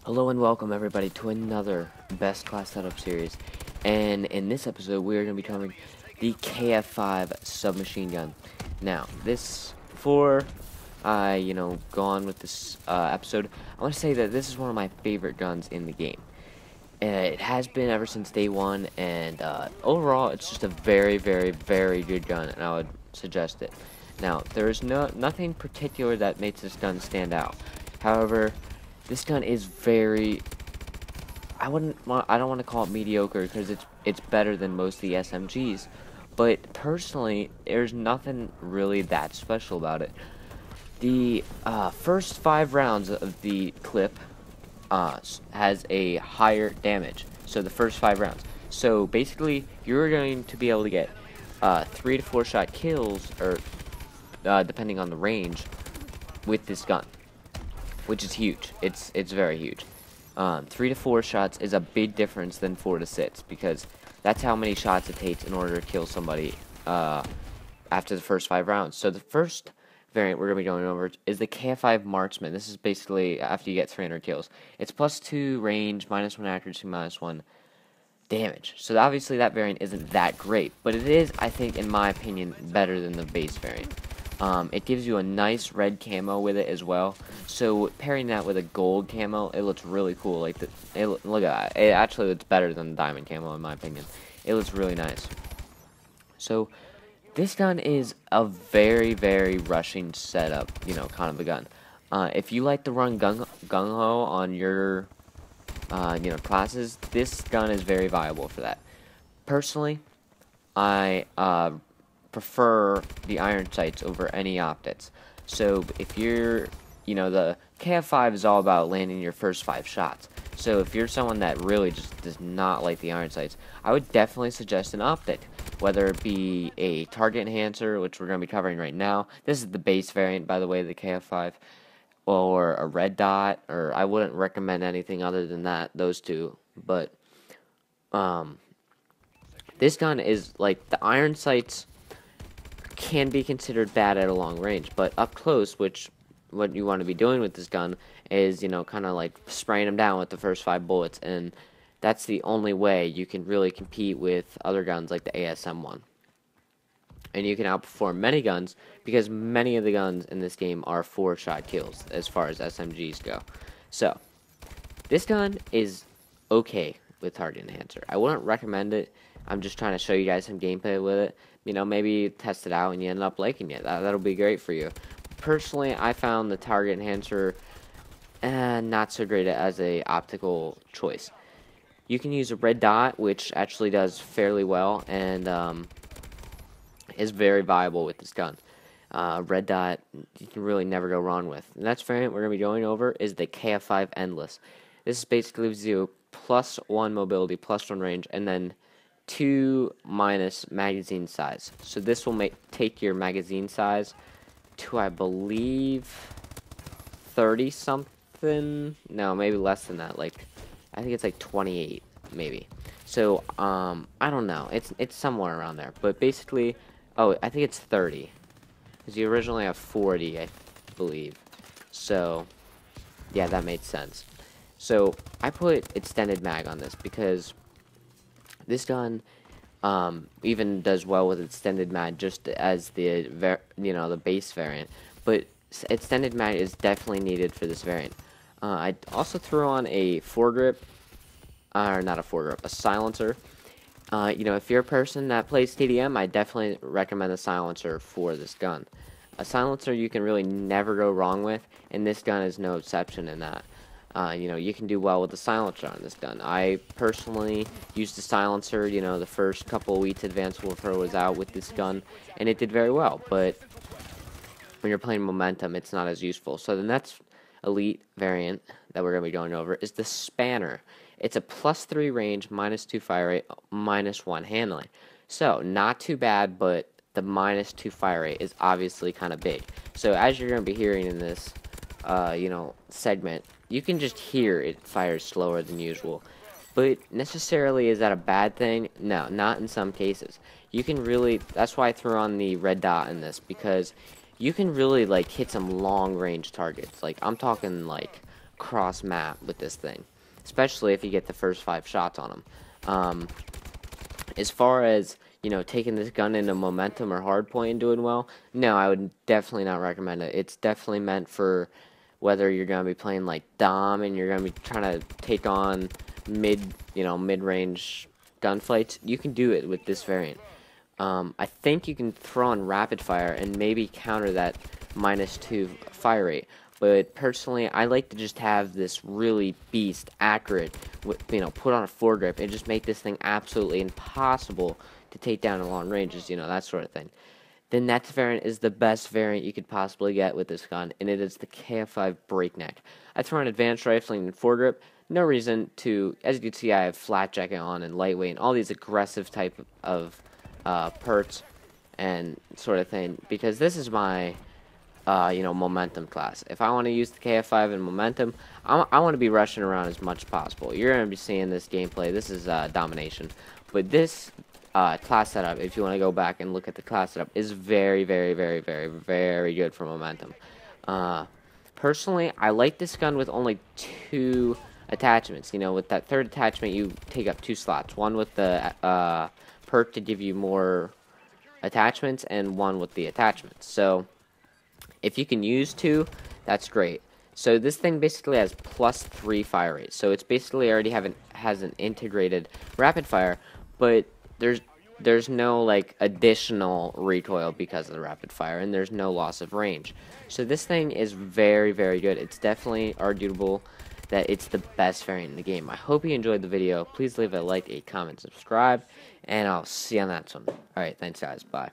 Hello and welcome everybody to another Best Class Setup series, and in this episode we are going to be covering the KF5 submachine gun. Now, before I, go on with this episode, I want to say that this is one of my favorite guns in the game. It has been ever since day one, and overall it's just a very, very, very good gun, and I would suggest it. Now, there is nothing particular that makes this gun stand out. However, this gun is I don't want to call it mediocre because it's better than most of the SMGs, but personally, there's nothing really that special about it. The first 5 rounds of the clip has a higher damage. So the first 5 rounds. So basically, you're going to be able to get 3 to 4 shot kills, or depending on the range, with this gun, which is huge. It's very huge. 3 to 4 shots is a big difference than 4 to 6, because that's how many shots it takes in order to kill somebody after the first 5 rounds. So the first variant we're going to be going over is the KF5 Marksman. This is basically after you get 300 kills. It's +2 range, -1 accuracy, -1 damage. So obviously that variant isn't that great, but it is, I think, in my opinion, better than the base variant. It gives you a nice red camo with it as well. So pairing that with a gold camo, it looks really cool. Like look at that. It actually looks better than the diamond camo in my opinion. It looks really nice. So this gun is a very, very rushing setup, kind of a gun. If you like to run gung-ho on your, classes, this gun is very viable for that. Personally, I prefer the iron sights over any optics. So if you're, the KF5 is all about landing your first 5 shots. So if you're someone that really just does not like the iron sights, I would definitely suggest an optic, whether it be a target enhancer, which we're going to be covering right now. This is the base variant, by the way, the KF5, or a red dot, or I wouldn't recommend anything other than that, those two. But this gun is like the iron sights can be considered bad at a long range, but up close, which what you want to be doing with this gun is, kind of like spraying them down with the first 5 bullets, and that's the only way you can really compete with other guns like the ASM1. And you can outperform many guns, because many of the guns in this game are 4-shot kills as far as SMGs go. So, this gun is okay with target enhancer. I wouldn't recommend it. I'm just trying to show you guys some gameplay with it. Maybe test it out and you end up liking it. That'll be great for you. Personally, I found the target enhancer not so great as a optical choice. You can use a red dot, which actually does fairly well and is very viable with this gun. Red dot, you can really never go wrong with. The next variant we're going to be going over is the KF5 Endless. This basically gives you +1 mobility, +1 range, and then 2 minus magazine size. So this will take your magazine size to, I believe, 30 something. No, maybe less than that. Like, I think it's like 28, maybe. So I don't know. It's somewhere around there. But basically, oh, I think it's 30, because you originally have 40, I believe. So yeah, that made sense. So I put extended mag on this because this gun even does well with extended mag, just as the the base variant. But extended mag is definitely needed for this variant. I also threw on a foregrip, or not a foregrip, a silencer. If you're a person that plays TDM, I definitely recommend a silencer for this gun. A silencer you can really never go wrong with, and this gun is no exception in that. You can do well with the silencer on this gun. I personally used the silencer, the first couple of weeks Advanced Warfare was out with this gun, and it did very well, but when you're playing Momentum, it's not as useful. So the next elite variant that we're going to be going over is the Spanner. It's a +3 range, -2 fire rate, -1 handling. So, not too bad, but the -2 fire rate is obviously kind of big. So, as you're going to be hearing in this, segment, you can just hear it fires slower than usual. But necessarily, is that a bad thing? No, not in some cases. You can really, that's why I threw on the red dot in this, because you can really, like, hit some long-range targets. Like, I'm talking, like, cross map with this thing, especially if you get the first 5 shots on them. As far as, you know, taking this gun into momentum or hardpoint and doing well, no, I would definitely not recommend it. It's definitely meant for whether you're going to be playing like Dom and you're going to be trying to take on mid-range gunfights. You can do it with this variant. I think you can throw on rapid fire and maybe counter that -2 fire rate. But personally, I like to just have this really beast accurate, put on a foregrip and just make this thing absolutely impossible to take down at long ranges, that sort of thing. The next variant is the best variant you could possibly get with this gun, and it is the KF5 Breakneck. I throw an advanced rifling and foregrip. No reason to, as you can see, I have flat jacket on and lightweight and all these aggressive type of perks and sort of thing, because this is my momentum class. If I want to use the KF5 in momentum, I want to be rushing around as much as possible. You're going to be seeing this gameplay. This is domination. But this class setup, if you want to go back and look at the class setup, is very, very, very, very, very good for momentum. Personally, I like this gun with only 2 attachments. With that 3rd attachment, you take up 2 slots. One with the perk to give you more attachments, and one with the attachments. So if you can use 2, that's great. So this thing basically has +3 fire rate. So it's basically already has an integrated rapid fire, but there's no like additional recoil because of the rapid fire, and there's no loss of range. So this thing is very, very good. It's definitely arguable that it's the best variant in the game. I hope you enjoyed the video. Please leave a like, a comment, subscribe, and I'll see you on that one. Alright, thanks guys. Bye.